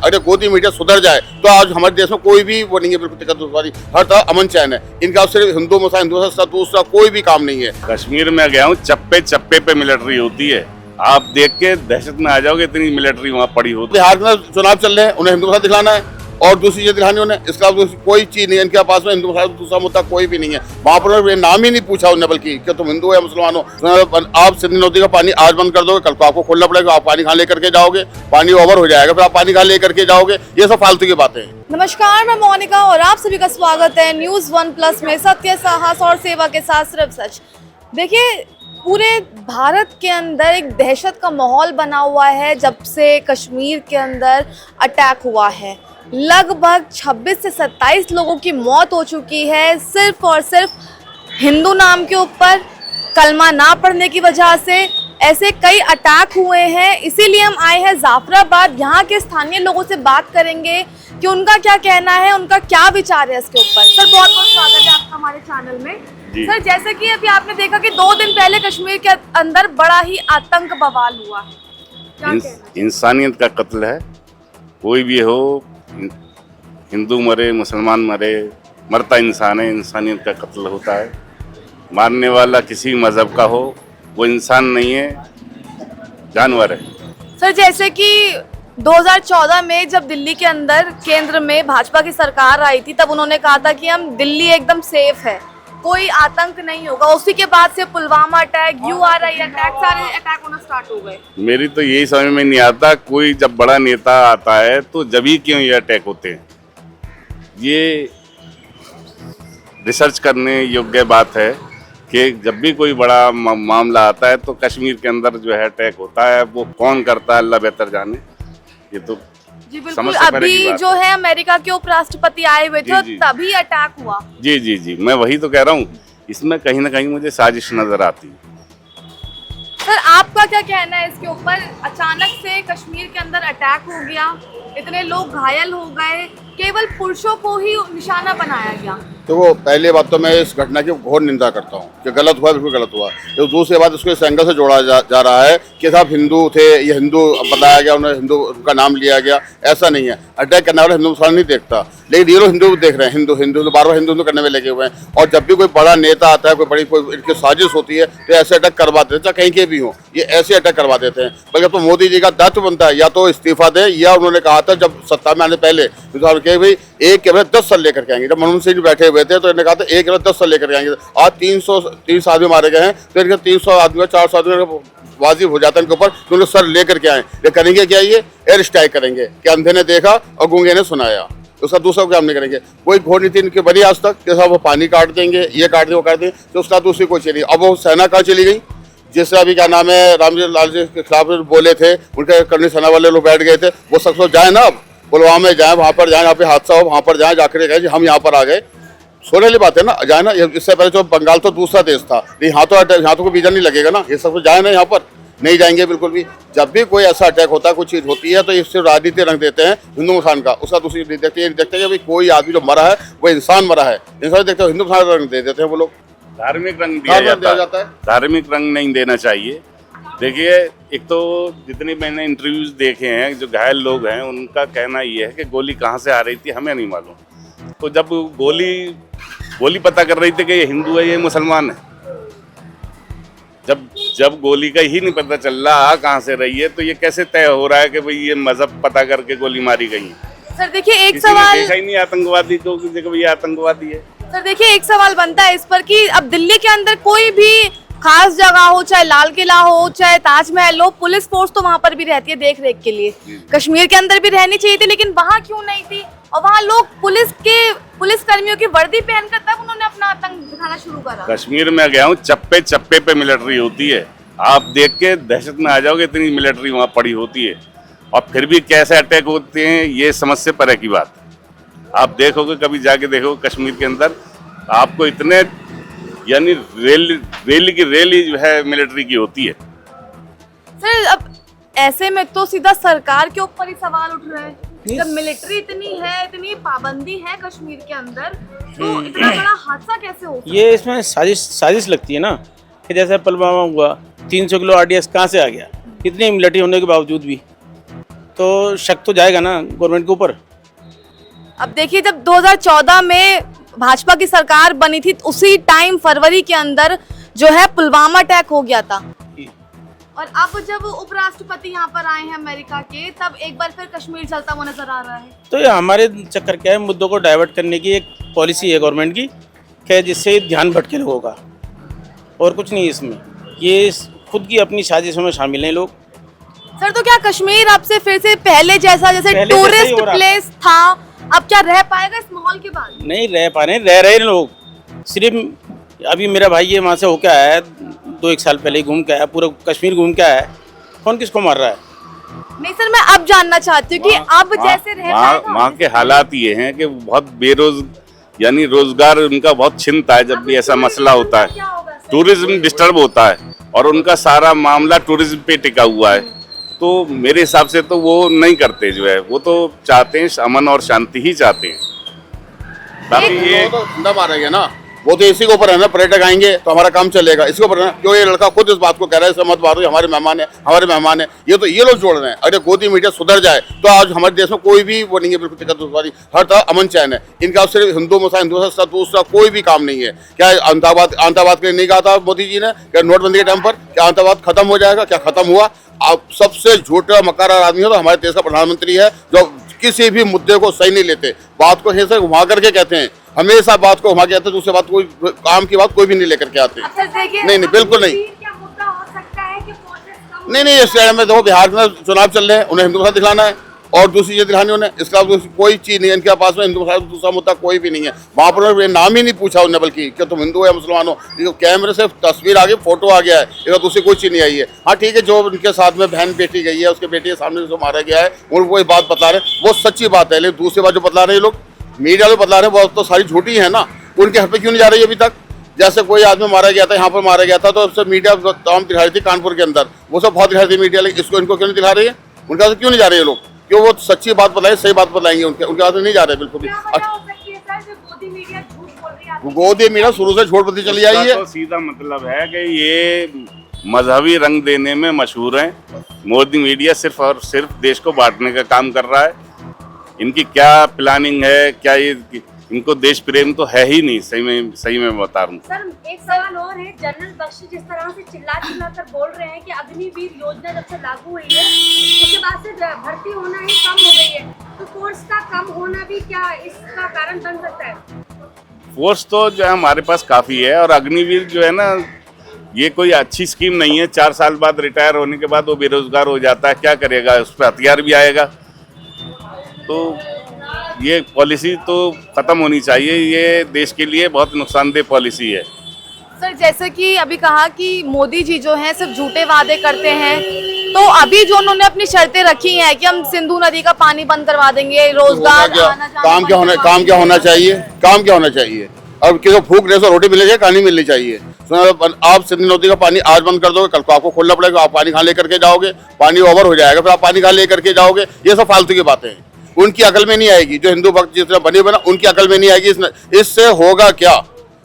अगर गोदी मीडिया सुधर जाए तो आज हमारे देश में कोई भी वो नहीं है, बिल्कुल दिक्कत हर तरह अमन चैन है। इनका सिर्फ हिंदू मुसलमान से दूसरा कोई भी काम नहीं है। कश्मीर में गया हूँ, चप्पे चप्पे पे मिलिट्री होती है, आप देख के दहशत में आ जाओगे, इतनी मिलिट्री वहाँ पड़ी होती है। बिहार में चुनाव चल रहे हैं, उन्हें हिंदू मुसलमान दिखलाना है और दूसरी चीज दिखानी उन्हें, इसके अलावा कोई चीज नहीं है इनके पास में। हिंदू मुसलमान दूसरा मुद्दा कोई भी नहीं है वहाँ पर। नाम ही नहीं पूछा उन्होंने, बल्कि कि तुम हिंदू या मुसलमान हो। आप सिंधु नदी का पानी आज बंद कर दोगे, कल को आपको खोलना पड़ेगा। आप पानी कहाँ लेकर के जाओगे, पानी ओवर हो जाएगा, फिर आप पानी कहाँ लेकर के जाओगे। ये सब फालतू की बातें हैं। नमस्कार, मैं मोनिका और आप सभी का स्वागत है न्यूज़ 1+ में। सत्य, साहस और सेवा के साथ सिर्फ सच। देखिए, पूरे भारत के अंदर एक दहशत का माहौल बना हुआ है जब से कश्मीर के अंदर अटैक हुआ है। लगभग 26 से 27 लोगों की मौत हो चुकी है, सिर्फ और सिर्फ हिंदू नाम के ऊपर, कलमा ना पढ़ने की वजह से। ऐसे कई अटैक हुए हैं, इसीलिए हम आए हैं जाफराबाद। यहाँ के स्थानीय लोगों से बात करेंगे कि उनका क्या कहना है, उनका क्या विचार है इसके ऊपर। सर, बहुत बहुत स्वागत है आपका हमारे चैनल में। सर, जैसे कि अभी आपने देखा कि 2 दिन पहले कश्मीर के अंदर बड़ा ही आतंक बवाल हुआ है, क्या कहना है? इंसानियत का कत्ल है, कोई भी हो, हिंदू मरे मुसलमान मरे, मरता इंसान है, इंसानियत का कत्ल होता है। मारने वाला किसी मजहब का हो, वो इंसान नहीं है, जानवर है। सर, जैसे कि 2014 में जब दिल्ली के अंदर केंद्र में भाजपा की सरकार आई थी, तब उन्होंने कहा था कि हम दिल्ली एकदम सेफ है, कोई आतंक नहीं होगा। उसी के बाद से पुलवामा अटैक, URI अटैक, सारे अटैक होना स्टार्ट हो गए। मेरी तो यही समझ में नहीं आता, कोई जब बड़ा नेता आता है तो जब ही क्यों ये अटैक होते हैं। ये रिसर्च करने योग्य बात है कि जब भी कोई बड़ा मामला आता है तो कश्मीर के अंदर जो है अटैक होता है, वो कौन करता है अल्लाह बेहतर जाने। ये तो जी बिल्कुल। अभी जो है अमेरिका के उपराष्ट्रपति आए हुए थे, तभी अटैक हुआ। जी जी जी, मैं वही तो कह रहा हूँ, इसमें कहीं ना कहीं मुझे साजिश नजर आती है। सर, आपका क्या कहना है इसके ऊपर? अचानक से कश्मीर के अंदर अटैक हो गया, इतने लोग घायल हो गए, केवल पुरुषों को ही निशाना बनाया गया। तो वो पहली बात तो मैं इस घटना की घोर निंदा करता हूँ कि गलत हुआ, बिल्कुल गलत हुआ। तो दूसरी बात इसको इस एंगल से जोड़ा जा रहा है कि साहब हिंदू थे, ये हिंदू बताया गया, उन्हें हिंदू का नाम लिया गया। ऐसा नहीं है, अटैक करने वाला हिंदू मुसलमान नहीं देखता, लेकिन ये लोग हिंदू देख रहे हैं, हिंदू हिंदू बार बार हिंदू करने में लगे हुए हैं। और जब भी कोई बड़ा नेता आता है, कोई इनकी साजिश होती है, तो ऐसे अटैक करवा देते हैं, चाहे कहीं के भी हों, ये ऐसे अटैक करवा देते हैं। बल्कि तो मोदी जी का दायित्व बनता है या तो इस्तीफा दे, या उन्होंने कहा था जब सत्ता में आने पहले भाई एक के 10 साल लेकर के आएंगे। जब मनमोहन सिंह जी बैठे हुए थे तो इन्होंने कहा था एक 10 साल लेकर आएंगे। आज 330 आदमी मारे गए हैं, तो इनके 300 आदमी 400 आदमी वाजिब हो जाता है इनके ऊपर, तो उन्हें सर लेकर के आए। ये करेंगे क्या? ये एयर स्ट्राइक करेंगे कि अंधे ने देखा और गूंगे ने सुनाया, उसका दूसरा काम नहीं करेंगे। कोई घोर नीति इनकी बनी आज तक कि साहब वो पानी काट देंगे, ये काट देंगे, वो काट देंगे, तो उसका दूसरी कोई चीज नहीं। अब वो सेना कहाँ चली गई? जिससे अभी क्या नाम है रामजी लाल जी के खिलाफ बोले थे, उनके करनी सेना वाले लोग बैठ गए थे, वो सब जाए ना, अब पुलवामा में जाए, वहाँ पर जाए, यहाँ पे हादसा हो वहाँ पर जाए, जाकर कहे हम यहाँ पर आ गए। सोने वाली बात है ना, जाए ना। इससे पहले जो बंगाल तो दूसरा देश था, यहाँ तो कोई वीजा नहीं लगेगा ना, ये सब जाए ना, यहाँ पर नहीं जाएंगे बिल्कुल भी। जब भी कोई ऐसा अटैक होता है, कोई चीज़ होती है, तो इससे राजनीति रंग देते हैं हिंदू मुसलमान का, उसका दूसरी नहीं देखते। ये देखते हैं कि कोई आदमी जो मरा है वो इंसान मरा है, इंसान देखते हैं, हिंदू मुसलमान रंग दे देते हैं वो लोग। धार्मिक रंग दिया जाता है, धार्मिक रंग नहीं देना चाहिए। देखिए, एक तो जितने मैंने इंटरव्यूज देखे हैं, जो घायल लोग हैं, उनका कहना ये है कि गोली कहाँ से आ रही थी हमें नहीं मालूम। तो जब गोली पता कर रही थी कि ये हिंदू है, ये मुसलमान है, जब गोली का ही नहीं पता चल रहा कहाँ से रही है, तो ये कैसे तय हो रहा है कि भाई ये मजहब पता करके गोली मारी गई? सर देखिए, एक सवाल देखा ही नहीं आतंकवादी को कि ये आतंकवादी है। सर देखिए, एक सवाल बनता है इस पर कि अब दिल्ली के अंदर कोई भी खास जगह हो, चाहे लाल किला हो, चाहे ताजमहल हो, पुलिस फोर्स तो वहाँ पर भी रहती है देख रेख के लिए। कश्मीर के अंदर भी रहनी चाहिए थी, लेकिन वहाँ क्यों नहीं थी? और वहाँ लोग पुलिस कर्मियों की वर्दी पहनकर तब उन्होंने अपना आतंक दिखाना शुरू करा। कश्मीर में गया हूँ, चप्पे चप्पे पे मिलिट्री होती है, आप देख के दहशत में आ जाओगे, इतनी मिलिट्री वहाँ पड़ी होती है। और फिर भी कैसे अटैक होते हैं, ये समझ से परे की बात। आप देखोगे, कभी जाके देखो कश्मीर के अंदर, आपको इतने यानी रैली जो है मिलिट्री की होती है। सर, अब ऐसे में तो सीधा सरकार के ऊपर ही सवाल उठ रहा है। जब मिलिट्री इतनी है, इतनी पाबंदी है कश्मीर के अंदर, तो इतना बड़ा हादसा कैसे हो? ये इसमें साजिश लगती है ना, कि जैसे पुलवामा हुआ, 300 किलो RDX कहाँ से आ गया, इतनी मिलिट्री होने के बावजूद भी। तो शक तो जाएगा ना गवर्नमेंट के ऊपर। अब देखिए, जब 2014 में भाजपा की सरकार बनी थी, उसी टाइम फरवरी के अंदर जो है पुलवामा अटैक हो गया था, और अब जब उपराष्ट्रपति यहाँ पर आए हैं अमेरिका के, तब एक बार फिर कश्मीर चलता हुआ नजर आ रहा है। तो ये हमारे चक्कर क्या है, मुद्दों को डाइवर्ट करने की एक पॉलिसी है गवर्नमेंट की, क्या जिससे ध्यान भटके लोगों का, और कुछ नहीं इसमें। ये खुद की अपनी साजिशों में शामिल हैं लोग। सर, तो क्या कश्मीर अब से फिर से पहले जैसा, जैसे पहले जैसा ही टूरिस्ट हो रहा। प्लेस था, अब क्या रह पाएगा इस माहौल के बाद? नहीं रह पा रहे, रह रहे लोग। सिर्फ अभी मेरा भाई ये वहाँ से होके आया है, 2-1 साल पहले ही घूम के आया, पूरा कश्मीर घूम के आया है। कौन किसको मार रहा है? नहीं सर, मैं अब जानना चाहती हूँ कि अब जैसे रह पाएगा। वहाँ के हालात ये हैं कि बहुत यानी रोजगार उनका बहुत छिनता है जब भी ऐसा मसला होता है। टूरिज्म डिस्टर्ब होता है और उनका सारा मामला टूरिज्म पे टिका हुआ है। तो मेरे हिसाब से तो वो नहीं करते, जो है वो तो चाहते हैं अमन और शांति ही चाहते हैं। बाकी ये वो तो धंधा मारेंगे ना, वो तो इसी के ऊपर है ना, पर्यटक आएंगे तो हमारा काम चलेगा, इसी के ऊपर है ना। जो ये लड़का खुद इस बात को कह रहा है, इसे मत मारो, हमारे मेहमान है, हमारे मेहमान है, ये लोग जोड़ रहे हैं। अगर गोदी मीडिया सुधर जाए तो आज हमारे देश में कोई भी वो नहीं है, बिल्कुल दिक्कत, हर तरह अमन चैन है। इनका सिर्फ हिंदू से दूसरा कोई भी काम नहीं है। क्या आतंकवाद के लिए नहीं कहा था मोदी जी ने, क्या नोटबंदी के टाइम पर क्या आतंकवाद खत्म हो जाएगा? क्या खत्म हुआ? आप सबसे झूठा मकारा आदमी हो तो हमारे देश का प्रधानमंत्री है, जो किसी भी मुद्दे को सही नहीं लेते, बात को ऐसे घुमा करके कहते हैं, हमेशा बात को घुमा के आते हैं, दूसरी बात कोई काम की बात कोई भी नहीं लेकर के आते। नहीं, बिल्कुल नहीं। नहीं, इस शहर में देखो, बिहार में चुनाव चल रहे हैं, उन्हें हिंदू दिखलाना है और दूसरी चीज दिखानी उन्हें, इसके अलावा कोई चीज नहीं है इनके पास में। हिंदू दूसरा मुद्दा कोई भी नहीं है वहाँ पर। नाम ही नहीं पूछा उन्होंने, बल्कि क्या तुम हिंदू या मुसलमान हो। कैमरे से तस्वीर आ गई, फोटो आ गया है, इसका दूसरी कोई चीज नहीं आई है। हाँ ठीक है, जो उनके साथ में बहन बेटी गई है, उसके बेटी के सामने जो मारा गया है, वो बात बता रहे हैं, वो सच्ची बात है। लेकिन दूसरी बात जो बता रहे हैं लोग, मीडिया जो बता रहे हैं, वो तो सारी झूठी है ना। उनके हक पे क्यों नहीं जा रही है अभी तक? जैसे कोई आदमी मारा गया था, यहाँ पर मारा गया था, तो उससे मीडिया तमाम दिखा रही थी कानपुर के अंदर, वो सब बहुत दिखा रही थी मीडिया, लेकिन इसको इनको क्यों नहीं दिखा रही है? उनके हाथ क्यों नहीं जा रहे हैं लोग? क्यों? वो सच्ची बात बताएंगे, सही बात बताएंगे, उनके हाथ में नहीं जा रहे बिल्कुल भी। गोदी मीडिया शुरू से झूठ बोलती चली आई है। तो सीधा मतलब है कि ये मजहबी रंग देने में मशहूर हैं। मोदी मीडिया सिर्फ और सिर्फ देश को बांटने का काम कर रहा है। इनकी क्या प्लानिंग है, क्या ये, इनको देश प्रेम तो है ही नहीं। सही में बता रहा हूँ। सर, एक सवाल और है। जनरल बख्शी जिस तरह से चिल्ला कर बोल रहे हैं कि अग्निवीर योजना जब से लागू हुई है, उसके बाद से भर्ती होना ही कम हो गई है, तो फोर्स का कम होना भी क्या इसका कारण बन सकता है? फोर्स तो जो है हमारे पास काफ़ी है, और अग्निवीर जो है ना, ये कोई अच्छी स्कीम नहीं है। 4 साल बाद रिटायर होने के बाद वो बेरोजगार हो जाता है, क्या करेगा? उस पर हथियार भी आएगा। तो ये पॉलिसी तो ख़त्म होनी चाहिए। ये देश के लिए बहुत नुकसानदेह पॉलिसी है। सर, जैसे कि अभी कहा कि मोदी जी जो हैं सिर्फ झूठे वादे करते हैं, तो अभी जो उन्होंने अपनी शर्तें रखी हैं कि हम सिंधु नदी का पानी बंद करवा देंगे, रोजगार काम क्या होना चाहिए? अब किसी को भूख रहे, रोटी मिलनी चाहिए, कहानी मिलनी चाहिए। आप सिंधु नदी का पानी आज बंद कर दोगे, कल को आपको खोलना पड़ेगा, आप पानी कहाँ लेकर के जाओगे? पानी ओवर हो जाएगा, फिर आप पानी कहाँ लेकर के जाओगे? ये सब फालतू की बातें हैं, उनकी अकल में नहीं आएगी। जो हिंदू भक्त जितना बना उनकी अकल में नहीं आएगी। इससे होगा क्या?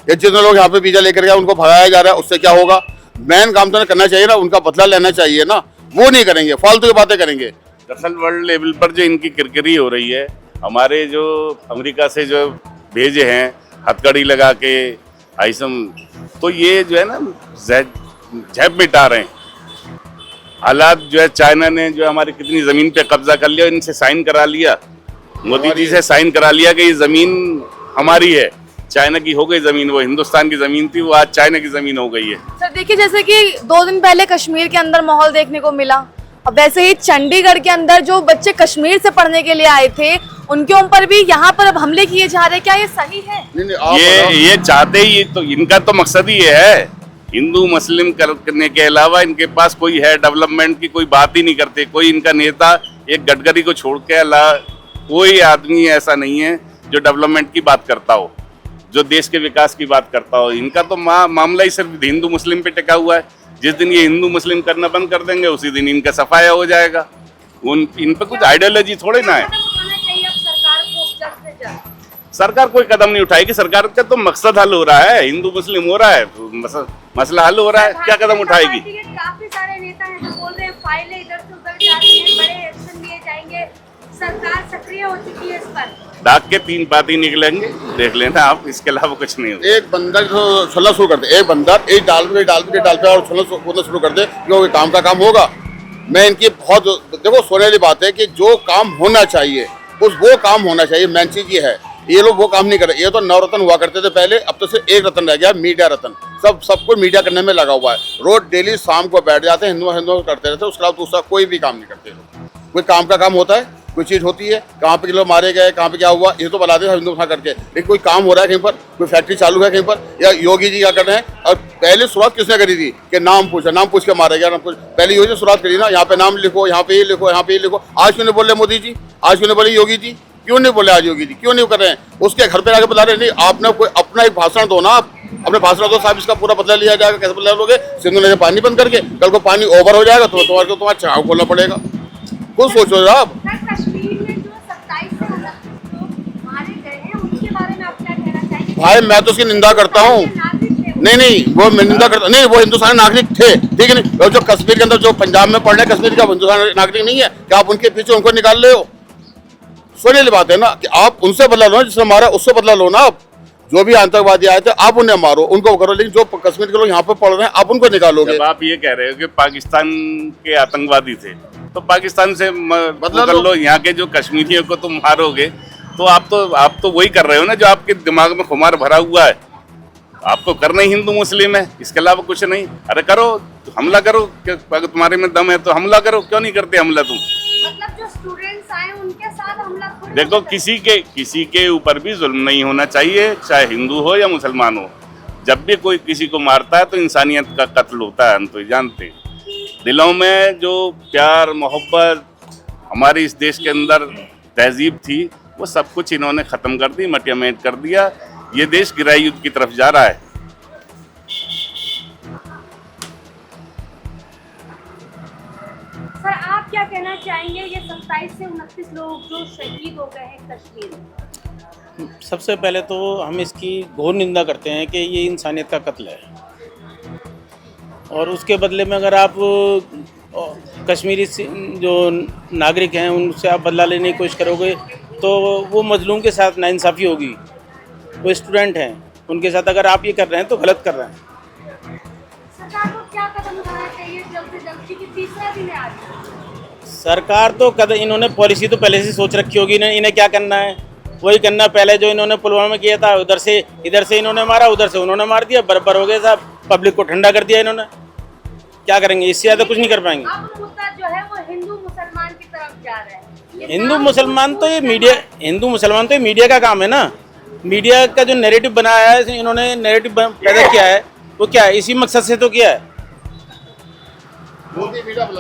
ये जितने लोग यहाँ पे वीजा लेकर गए, उनको भगाया जा रहा है, उससे क्या होगा? मेन काम तो करना चाहिए ना, उनका बदला लेना चाहिए ना, वो नहीं करेंगे, फालतू की बातें करेंगे। दरअसल वर्ल्ड लेवल पर जो इनकी किरकिरी हो रही है, हमारे जो अमेरिका से जो भेजे हैं हथकड़ी लगा के आइसम, तो ये जो है ना झेप मिटा रहे हैं। हालात जो है, चाइना ने जो हमारी कितनी ज़मीन पे कब्जा कर लिया, इनसे साइन करा लिया, मोदी जी से साइन करा लिया कि ये ज़मीन हमारी है। चाइना की हो गई ज़मीन, वो हिंदुस्तान की ज़मीन थी, वो आज चाइना की ज़मीन हो गई है। सर देखिए, जैसे कि 2 दिन पहले कश्मीर के अंदर माहौल देखने को मिला, अब वैसे ही चंडीगढ़ के अंदर जो बच्चे कश्मीर से पढ़ने के लिए आए थे, उनके ऊपर भी यहाँ पर अब हमले किए जा रहे हैं। क्या ये सही है? ये चाहते ही तो, इनका तो मकसद ही ये है, हिंदू मुस्लिम करने के अलावा इनके पास कोई है डेवलपमेंट की कोई बात ही नहीं करते। कोई इनका नेता, एक गडकरी को छोड़ के कोई आदमी ऐसा नहीं है जो डेवलपमेंट की बात करता हो, जो देश के विकास की बात करता हो। इनका तो मामला ही सिर्फ हिंदू मुस्लिम पे टिका हुआ है। जिस दिन ये हिंदू मुस्लिम करना बंद कर देंगे, उसी दिन इनका सफाया हो जाएगा। इन पे कुछ आइडियोलॉजी थोड़े ना है। सरकार कोई कदम नहीं उठाएगी। सरकार का तो मकसद हल हो रहा है, हिंदू मुस्लिम हो रहा है, मसला हल हो रहा है, क्या कदम उठाएगी? काफी सारे नेता हैं जो बोल रहे हैं फाइलें इधर से उधर जा रही हैं, बड़े एक्शन लिए जाएंगे। सरकार सक्रिय हो चुकी है इस पर? दाग के 3 पाती निकलेंगे, देख लेना आप, इसके अलावा कुछ नहीं होगा। एक बंदर जो छलना शुरू कर दे, एक बंदर एक डाल पे और छलना शुरू कर दे, क्योंकि काम का काम होगा। मैं इनकी बहुत देखो सोने वाली बात है कि जो काम होना चाहिए वो काम होना चाहिए, मेन चीज ये है। ये लोग वो काम नहीं कर रहे। ये तो 9 रत्न हुआ करते थे पहले, अब तो सिर्फ 1 रत्न रह गया, मीडिया रत्न। सबको मीडिया करने में लगा हुआ है। रोज डेली शाम को बैठ जाते हैं, हिंदू करते रहते हैं, उसके अलावा दूसरा कोई भी काम नहीं करते लोग। कोई काम का काम होता है, कोई चीज़ होती है, कहाँ पे लोग मारे गए, कहाँ पे क्या हुआ, ये तो बता दे हिंदू खा करके। लेकिन कोई काम हो रहा है कहीं पर, कोई फैक्ट्री चालू है कहीं पर, या योगी जी क्या कर रहे हैं। और पहले शुरुआत किसने करी थी कि नाम पूछ के मारा गया, नाम पूछ, पहले योगी शुरुआत करी ना, यहाँ पे नाम लिखो, यहाँ पे ये लिखो, यहाँ पे ये लिखो। आज क्यों नहीं बोल रहे मोदी जी, आज क्यों नहीं बोले योगी जी, क्यों नहीं बोले आज योगी जी, क्यों नहीं कर रहे हैं? उसके घर पे आके बता रहे नहीं, आपने कोई अपना एक भाषण दो ना, आप अपने भाषण दो, साहब इसका पूरा बदला लिया जाएगा। कैसे बदला लोगे? सिंधु नदी पानी बंद करके, कल को पानी ओवर हो जाएगा तो तुम्हारा चढ़ाव खोलना पड़ेगा। कुछ सोचो आप। कश्मीर में जो 27 से 29 लोग मारे गए हैं उनके बारे में आप क्या कहना चाहेंगे? भाई मैं तो उसकी निंदा करता हूँ। नहीं वो मैं निंदा करता नहीं, वो हिंदुस्तानी नागरिक थे, ठीक है नहीं। और जो कश्मीर के अंदर जो पंजाब में पढ़ रहे कश्मीर का हिंदुस्तानी नागरिक नहीं है, क्या आप उनके पीछे उनको निकाल रहे हो? सोने वाली बात है ना कि आप उनसे बदला लो, जिसने मारा उससे बदला लो ना। आप जो भी आतंकवादी आए थे आप उन्हें मारो, उनको करो, लेकिन जो कश्मीर के लोग यहाँ पे पढ़ रहे हैं आप उनको निकालोगे। जब आप ये कह रहे हो कि पाकिस्तान के आतंकवादी थे, तो पाकिस्तान से बदला लो। यहाँ के जो कश्मीरियों को तुम मारोगे तो आप तो वही कर रहे हो ना जो आपके दिमाग में खुमार भरा हुआ है। आपको करना ही हिंदू मुस्लिम है, इसके अलावा कुछ नहीं। अरे करो, हमला करो, अगर तुम्हारे में दम है तो हमला करो, क्यों नहीं करते हमला तुम? मतलब जो स्टूडेंट्स आए उनके साथ हमला थोड़ी देखो, किसी के ऊपर भी जुल्म नहीं होना चाहिए, चाहे हिंदू हो या मुसलमान हो। जब भी कोई किसी को मारता है तो इंसानियत का कत्ल होता है, हम तो जानते हैं। दिलों में जो प्यार मोहब्बत हमारे इस देश के अंदर तहजीब थी, वो सब कुछ इन्होंने ख़त्म कर दी, मटियामेट कर दिया। ये देश गृह युद्ध की तरफ जा रहा है। सर आप क्या कहना चाहेंगे ये 27 से 29 लोग जो शहीद हो गए हैं कश्मीर में? सबसे पहले तो हम इसकी घोर निंदा करते हैं कि ये इंसानियत का कत्ल है, और उसके बदले में अगर आप कश्मीरी जो नागरिक हैं उनसे आप बदला लेने की कोशिश करोगे तो वो मजलूम के साथ नाइंसाफ़ी होगी। वो स्टूडेंट हैं, उनके साथ अगर आप ये कर रहे हैं तो गलत कर रहे हैं। सरकार को क्या कदम उठाना चाहिए जल्द से जल्द, क्योंकि तीसरा दिन है आज? सरकार तो इन्होंने पॉलिसी तो पहले से सोच रखी होगी ना, इन्हें क्या करना है वही करना। पहले जो इन्होंने पुलवामा में किया था, इधर से इन्होंने मारा, उधर से उन्होंने मार दिया, बराबर हो गए साहब। पब्लिक को ठंडा कर दिया इन्होंने, क्या करेंगे? इससे ज़्यादा कुछ नहीं कर पाएंगे। अब मुद्दा जो है वो हिंदू मुसलमान की तरफ जा रहा है। हिंदू मुसलमान तो ये मीडिया का काम है ना। मीडिया का जो नैरेटिव बनाया है, इन्होंने नैरेटिव पैदा किया है, वो क्या है? इसी मकसद से तो किया है।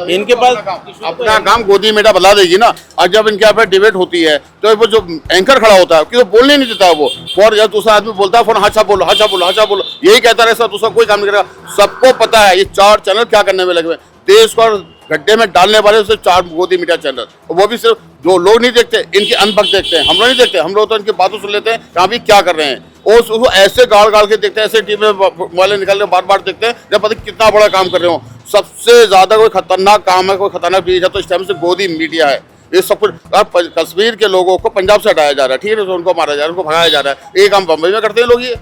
इनके पास अपना काम गोदी मीडिया बता देगी ना। और जब इनके यहाँ पे डिबेट होती है तो वो जो एंकर खड़ा होता है कि बोलने नहीं देता वो, और जब दूसरा आदमी बोलता है फोन हाचा बोलो, यही कहता रहे, दूसरा कोई काम नहीं करेगा। सबको पता है ये 4 चैनल क्या करने में लगे हुए, देश को गड्ढे में डालने वाले सिर्फ 4 गोदी मीडिया चैनल, वो भी सिर्फ जो लोग नहीं देखते, इनके अनपढ़ देखते हैं। हम लोग नहीं देखते, हम लोग तो इनकी बातों सुन लेते हैं कहाँ भी क्या कर रहे हैं, और उसको ऐसे गाड़ के देखते हैं, ऐसे टीवी वाले निकाल के बार देखते हैं जब पता कितना बड़ा काम कर रहे हो। सबसे ज्यादा कोई खतरनाक काम है, कोई खतरनाक चीज है तो इस टाइम से गोदी मीडिया है। ये सब कुछ कश्मीर के लोगों को पंजाब से हटाया जा रहा है, ठीक है, तो उनको मारा जा रहा है, उनको भगाया जा रहा है। ये काम बम्बई में करते हैं लोग, ये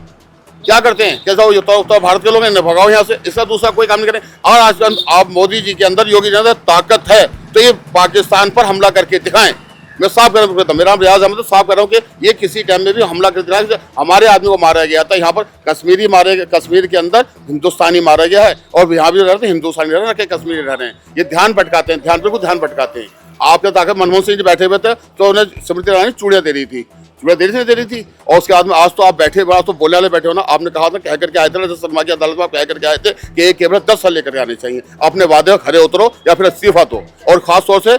क्या करते हैं? कैसा हो उत्तर भारत के लोग हैं, भगाओ यहाँ से, इसका दूसरा कोई काम नहीं करें। और आज आप मोदी जी के अंदर, योगी जी के अंदर ताकत है तो ये पाकिस्तान पर हमला करके दिखाएं। मैं साफ कर रहा हूँ, मेरा रियाज अहमद साफ कर रहा हूँ कि ये किसी टाइम में भी हमला कर दिखाएं। हमारे आदमी को मारा गया था यहाँ पर, कश्मीर के अंदर हिंदुस्तानी मारा गया है, और यहाँ भी रह रहे हिंदुस्तानी रह रहे हैं, कश्मीरी रह रहे हैं। ये ध्यान भटकाते हैं, ध्यान भटकाते हैं। आपके ताकत मनमोहन सिंह जी बैठे हुए थे तो उन्हें स्मृति ईरानी चूड़ियाँ दे रही थी, दे रही थी। और उसके बाद में आज तो आप बैठे बड़ा तो बोले वाले बैठे हो ना। आपने कहा था, कह करके आए थे ना शर्मा की अदालत में, आप कह करके आए थे कि एक केवल 10 साल लेकर आने चाहिए। अपने वादे खड़े उतरो या फिर इस्तीफा दो, और खास तौर से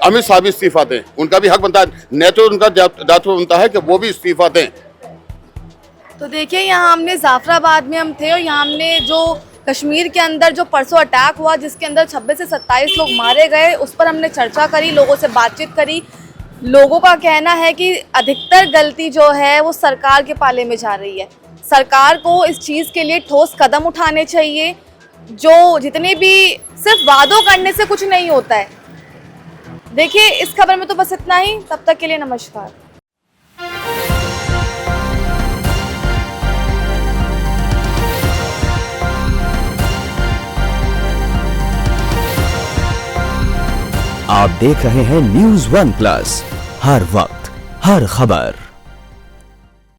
अमित शाह भी इस्तीफा दें, उनका भी हक बनता है, नेतृत्व उनका दायित्व बनता है कि वो भी इस्तीफा दें। तो देखिए, यहाँ हमने जाफराबाद में हम थे, और यहाँ हमने जो कश्मीर के अंदर जो परसों अटैक हुआ जिसके अंदर 26 से 27 लोग मारे गए, उस पर हमने चर्चा करी, लोगों से बातचीत करी। लोगों का कहना है कि अधिकतर गलती जो है वो सरकार के पाले में जा रही है। सरकार को इस चीज़ के लिए ठोस कदम उठाने चाहिए। जो जितने भी सिर्फ वादों करने से कुछ नहीं होता है, देखिए इस खबर में तो बस इतना ही, तब तक के लिए नमस्कार। आप देख रहे हैं न्यूज़ वन प्लस, हर वक्त हर खबर।